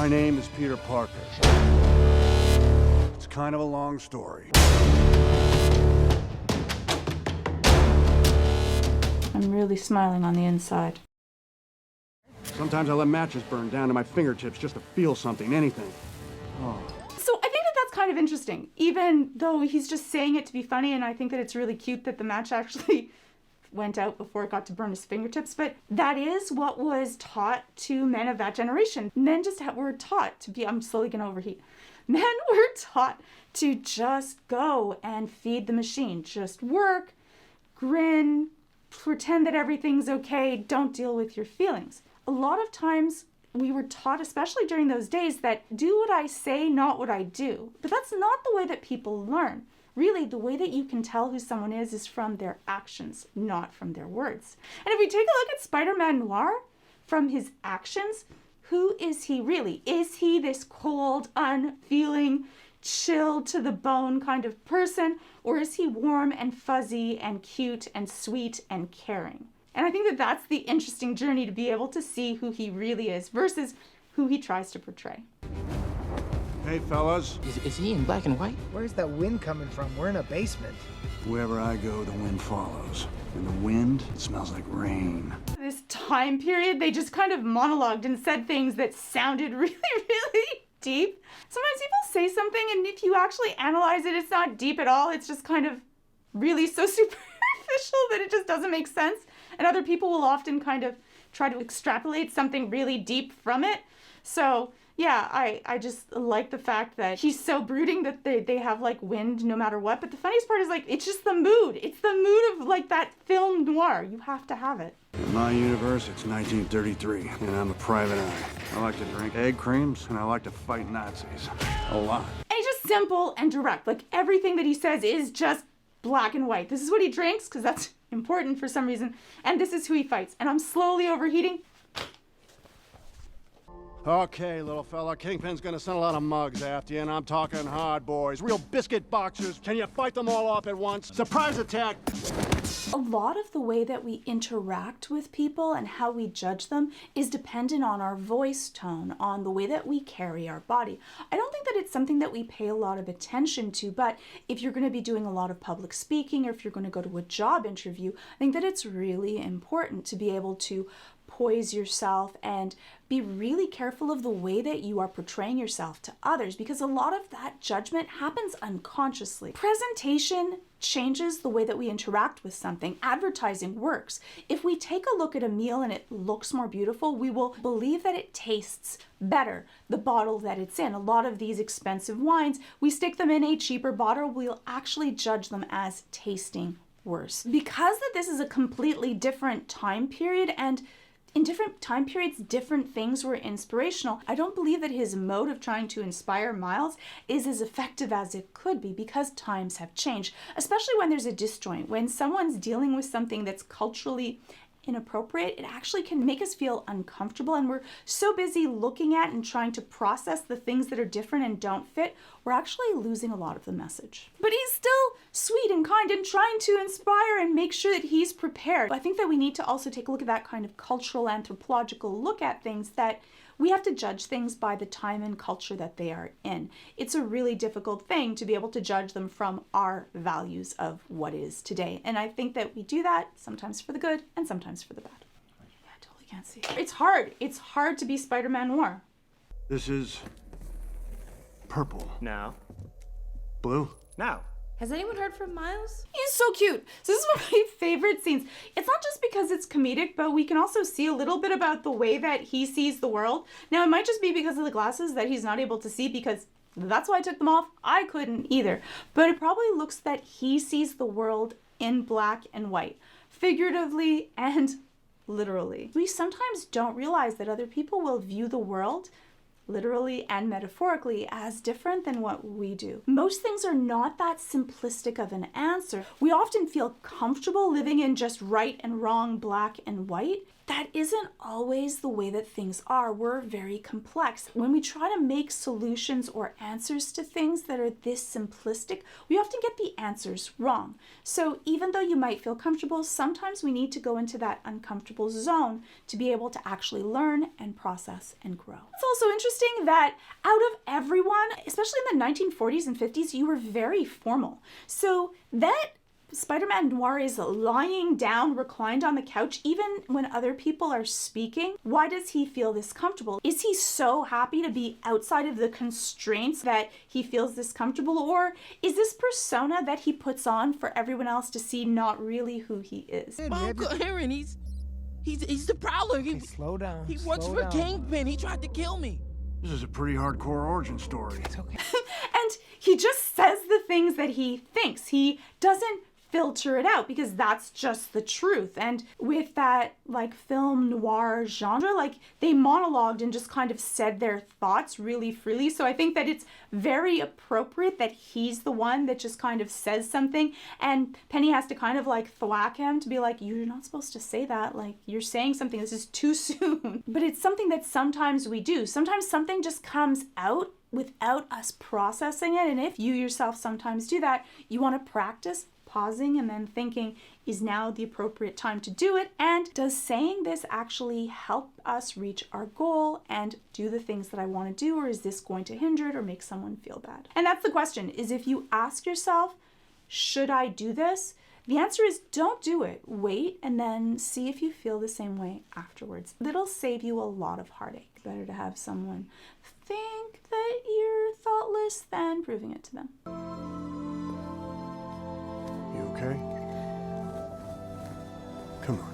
My name is Peter Parker. It's kind of a long story. I'm really smiling on the inside. Sometimes I let matches burn down to my fingertips just to feel something, anything. Oh. So I think that that's kind of interesting, even though he's just saying it to be funny, and I think that it's really cute that the match actually went out before it got to burn his fingertips, but that is what was taught to men of that generation. Men just were taught to be, I'm slowly gonna overheat. Men were taught to just go and feed the machine. Just work, grin, pretend that everything's okay, don't deal with your feelings. A lot of times we were taught, especially during those days, that do what I say, not what I do. But that's not the way that people learn. Really, the way that you can tell who someone is from their actions, not from their words. And if we take a look at Spider-Man Noir, from his actions, who is he really? Is he this cold, unfeeling, chill to the bone kind of person? Or is he warm and fuzzy and cute and sweet and caring? And I think that that's the interesting journey, to be able to see who he really is versus who he tries to portray. Hey, fellas. Is he in black and white? Where's that wind coming from? We're in a basement. Wherever I go, the wind follows. And the wind, it smells like rain. This time period, they just kind of monologued and said things that sounded really, really deep. Sometimes people say something, and if you actually analyze it, it's not deep at all. It's just kind of really so superficial that it just doesn't make sense. And other people will often kind of try to extrapolate something really deep from it. So yeah, I just like the fact that he's so brooding that they have like wind no matter what. But the funniest part is like, it's just the mood. It's the mood of like that film noir. You have to have it. In my universe, it's 1933, and I'm a private eye. I like to drink egg creams, and I like to fight Nazis. A lot. And he's just simple and direct. Like everything that he says is just black and white. This is what he drinks, because that's important for some reason. And this is who he fights. And I'm slowly overheating. Okay, little fella, Kingpin's gonna send a lot of mugs after you, and I'm talking hard boys. Real biscuit boxers. Can you fight them all off at once? Surprise attack! A lot of the way that we interact with people and how we judge them is dependent on our voice tone, on the way that we carry our body. I don't think that it's something that we pay a lot of attention to, but if you're going to be doing a lot of public speaking, or if you're going to go to a job interview, I think that it's really important to be able to poise yourself and be really careful of the way that you are portraying yourself to others, because a lot of that judgment happens unconsciously. Presentation changes the way that we interact with something. Advertising works. If we take a look at a meal and it looks more beautiful, we will believe that it tastes better, the bottle that it's in. A lot of these expensive wines, we stick them in a cheaper bottle, we'll actually judge them as tasting worse. Because that this is a completely different time period, and in different time periods, different things were inspirational. I don't believe that his mode of trying to inspire Miles is as effective as it could be, because times have changed, especially when there's a disjoint. When someone's dealing with something that's culturally inappropriate, it actually can make us feel uncomfortable, and we're so busy looking at and trying to process the things that are different and don't fit, we're actually losing a lot of the message. But he's still sweet and kind and trying to inspire and make sure that he's prepared. I think that we need to also take a look at that kind of cultural, anthropological look at things, that we have to judge things by the time and culture that they are in. It's a really difficult thing to be able to judge them from our values of what is today. And I think that we do that sometimes for the good and sometimes for the bad. Yeah, I totally can't see. It's hard. It's hard to be Spider-Man Noir. This is purple. Now. Blue. Now. Has anyone heard from Miles? He's so cute. So this is one of my favorite scenes. It's not just because it's comedic, but we can also see a little bit about the way that he sees the world. Now, it might just be because of the glasses that he's not able to see, because that's why I took them off. I couldn't either. But it probably looks that he sees the world in black and white, figuratively and literally. We sometimes don't realize that other people will view the world literally and metaphorically as different than what we do. Most things are not that simplistic of an answer. We often feel comfortable living in just right and wrong, black and white. that isn't always the way that things are. We're very complex. When we try to make solutions or answers to things that are this simplistic, we often get the answers wrong. So even though you might feel comfortable, sometimes we need to go into that uncomfortable zone to be able to actually learn and process and grow. It's also interesting that out of everyone, especially in the 1940s and 50s, you were very formal. So that Spider-Man Noir is lying down, reclined on the couch, even when other people are speaking. Why does he feel this comfortable? Is he so happy to be outside of the constraints that he feels this comfortable? Or is this persona that he puts on for everyone else to see not really who he is? I'm coherent. He's the Prowler. Slow down. He works for Kingpin. He tried to kill me. This is a pretty hardcore origin story. It's okay. And he just says the things that he thinks. He doesn't filter it out because that's just the truth. And with that like film noir genre, like they monologued and just kind of said their thoughts really freely. So I think that it's very appropriate that he's the one that just kind of says something and Penny has to kind of like thwack him to be like, you're not supposed to say that. Like you're saying something, this is too soon. But it's something that sometimes we do. Sometimes something just comes out without us processing it. And if you yourself sometimes do that, you want to practice pausing and then thinking, is now the appropriate time to do it? And does saying this actually help us reach our goal and do the things that I want to do? Or is this going to hinder it or make someone feel bad? And that's the question, is if you ask yourself, should I do this? The answer is don't do it. Wait and then see if you feel the same way afterwards. It'll save you a lot of heartache. Better to have someone think that you're thoughtless than proving it to them. You okay? Come on.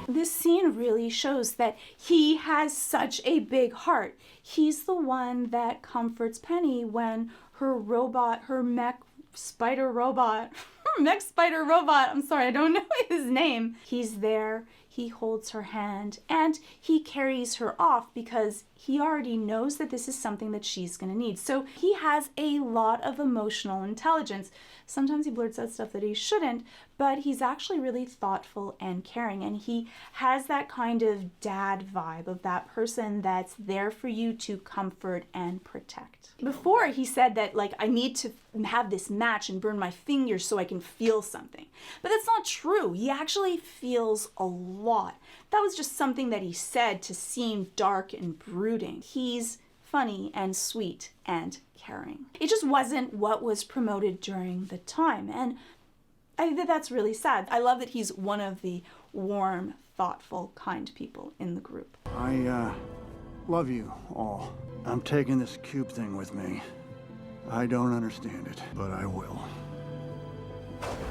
This scene really shows that he has such a big heart. He's the one that comforts Penny when her mech spider robot, I'm sorry, I don't know his name. He's there, he holds her hand, and he carries her off because he already knows that this is something that she's gonna need. So he has a lot of emotional intelligence. Sometimes he blurts out stuff that he shouldn't, but he's actually really thoughtful and caring, and he has that kind of dad vibe of that person that's there for you to comfort and protect. Before he said that like I need to have this match and burn my fingers so I can feel something. But that's not true. He actually feels a lot. That was just something that he said to seem dark and brooding. He's funny and sweet and caring. It just wasn't what was promoted during the time. And I think that that's really sad. I love that he's one of the warm, thoughtful, kind people in the group. I love you all. I'm taking this cube thing with me. I don't understand it, but I will.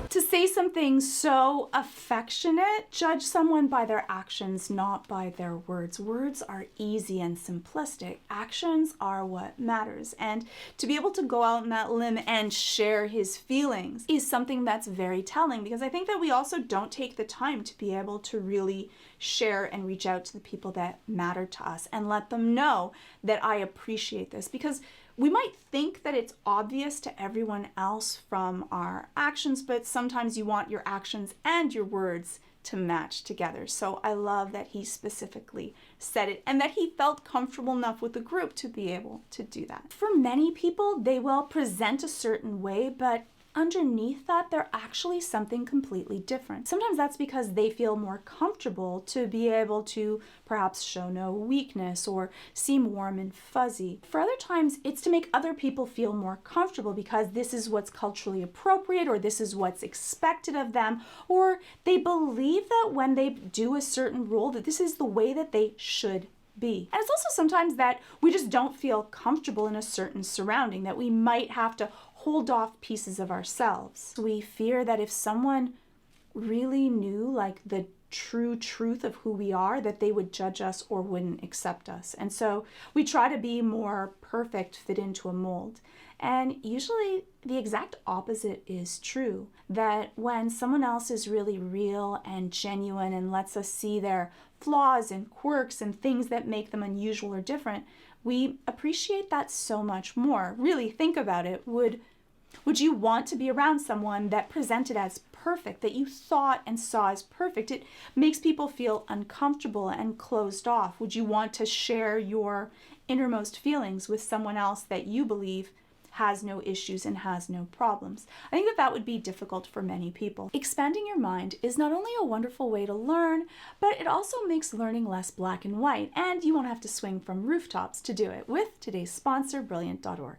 To say something so affectionate, judge someone by their actions, not by their words. Words are easy and simplistic. Actions are what matters. And to be able to go out on that limb and share his feelings is something that's very telling, because I think that we also don't take the time to be able to really share and reach out to the people that matter to us and let them know that I appreciate this. Because we might think that it's obvious to everyone else from our actions, but sometimes you want your actions and your words to match together. So I love that he specifically said it and that he felt comfortable enough with the group to be able to do that. For many people, they will present a certain way, but underneath that, they're actually something completely different. Sometimes that's because they feel more comfortable to be able to perhaps show no weakness or seem warm and fuzzy. For other times, it's to make other people feel more comfortable because this is what's culturally appropriate or this is what's expected of them, or they believe that when they do a certain role that this is the way that they should be. And it's also sometimes that we just don't feel comfortable in a certain surrounding, that we might have to hold off pieces of ourselves. We fear that if someone really knew like the true truth of who we are, that they would judge us or wouldn't accept us. And so we try to be more perfect, fit into a mold. And usually the exact opposite is true, that when someone else is really real and genuine and lets us see their flaws and quirks and things that make them unusual or different, we appreciate that so much more. Really think about it. Would Would you want to be around someone that presented as perfect, that you thought and saw as perfect? It makes people feel uncomfortable and closed off. Would you want to share your innermost feelings with someone else that you believe has no issues and has no problems? I think that would be difficult for many people. Expanding your mind is not only a wonderful way to learn, but it also makes learning less black and white, and you won't have to swing from rooftops to do it with today's sponsor, Brilliant.org,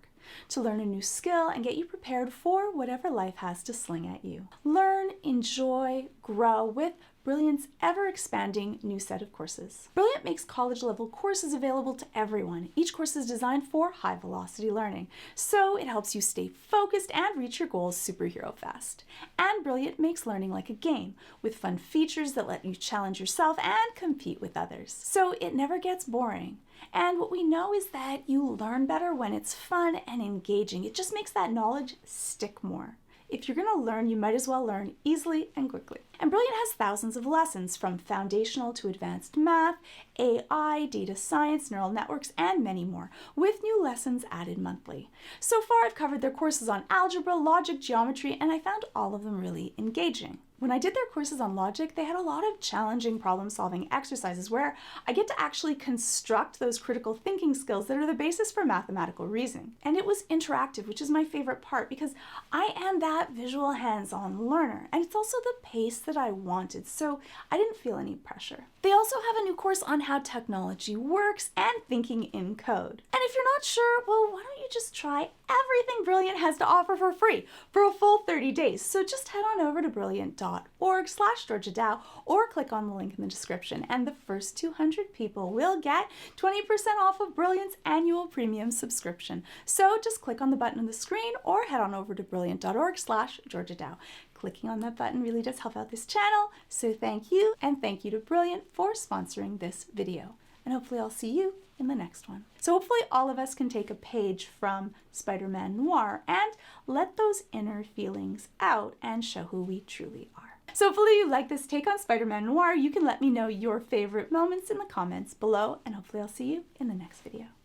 to learn a new skill and get you prepared for whatever life has to sling at you. Learn, enjoy, grow with Brilliant's ever-expanding new set of courses. Brilliant makes college-level courses available to everyone. Each course is designed for high-velocity learning, so it helps you stay focused and reach your goals superhero fast. And Brilliant makes learning like a game, with fun features that let you challenge yourself and compete with others. So it never gets boring. And what we know is that you learn better when it's fun and engaging. It just makes that knowledge stick more. If you're going to learn, you might as well learn easily and quickly. And Brilliant has thousands of lessons, from foundational to advanced math, AI, data science, neural networks, and many more, with new lessons added monthly. So far, I've covered their courses on algebra, logic, geometry, and I found all of them really engaging. When I did their courses on logic, they had a lot of challenging problem-solving exercises where I get to actually construct those critical thinking skills that are the basis for mathematical reasoning. And it was interactive, which is my favorite part because I am that visual hands-on learner, and it's also the pace that I wanted, so I didn't feel any pressure. They also have a new course on how technology works and thinking in code. And if you're not sure, well, why don't you just try everything Brilliant has to offer for free for a full 30 days. So just head on over to brilliant.org/Georgia Dow or click on the link in the description, and the first 200 people will get 20% off of Brilliant's annual premium subscription. So just click on the button on the screen or head on over to brilliant.org/Georgia Dow. Clicking on that button really does help out this channel, so thank you, and thank you to Brilliant for sponsoring this video. And hopefully I'll see you in the next one. So hopefully all of us can take a page from Spider-Man Noir and let those inner feelings out and show who we truly are. So hopefully you like this take on Spider-Man Noir. You can let me know your favorite moments in the comments below, and hopefully I'll see you in the next video.